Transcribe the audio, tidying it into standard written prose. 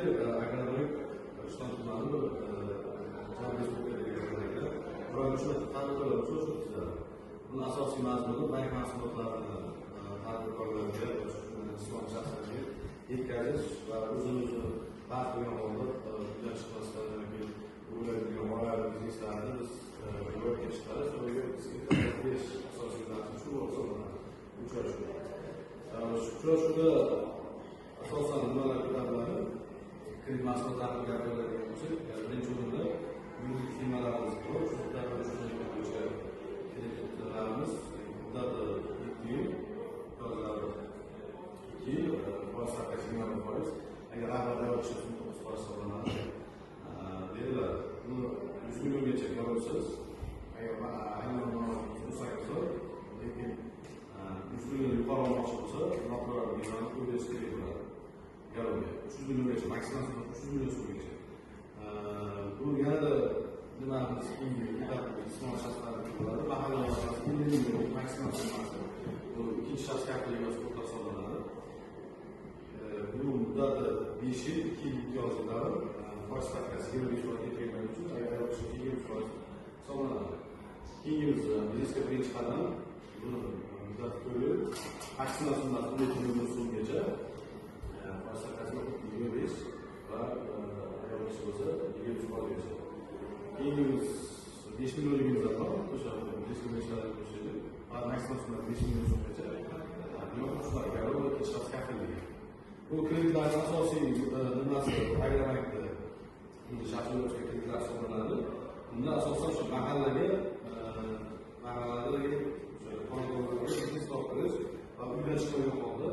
ki agronomik Rishton tumani Janubiy Respublikadagi bular uchun tadbirkorlar uchun shu tuziladi. Buning asosiy mazmuni bank mahsulotlarini tadbirkorlarga, jismoniy shaxslarga yetkazish va o'zini farq qilgan holda bundan chiqmasdan bo'ladigan moliyaviy bizneslarni biz ro'yobga chiqarish va berish asosiy mazmun shu hisoblanadi. Uchrashuvda asosan nimalar ko'tariladi? Kredit mahsulotlari gapiradigan bo'lsak, birinchi o'rinda yuridik firmalarimiz bor. Shu kreditlarimiz muddati 7 yil, ba'zilari 2 yil, foiz stavkasi 20%. Agar avvalda olishsa 9% hisoblanadi. Beriladi. Buni 100 milliongacha ko'rasiz. Agar aynan bo'lsa, lekin 100 million yuqori olmoqchi bo'lsa, noto'g'ri binolarni to'lash kerak bo'ladi. Garovga 300 milliongacha, maksimum 300 million so'mgacha. Bu yanada nimamiz jismoniy shaxslarga bo'ladi. Mahallalarda 1 million maksimum summasi. Bu ikkinchi shaxs kafiliga hisoblanadi. Bu muddati 5 yil, 2 yil imtiyozlari, foiz stavkasi 25% ekanligi uchun agar 20% hisoblanadi. Keyingi biznesga birinchi qadam buni muddati 4 yil, maksimal summasi 10 million so'mgacha, foiz stavkasi 25 va agar bo'lsa 20%gacha. Keyingi 5 millionligimiz bor, o'sha 5 millionlar qo'shildi. Va maksimal summa 5 million so'mgacha. Yo'qlar garov va shaxs kafilligi. Bu kreditlarning asosiy nimasi agrobankda shaxsiy kreditlar hisoblanadi. Bunda asosan shu mahallaga biznes topirish va uydan chiqmagan holda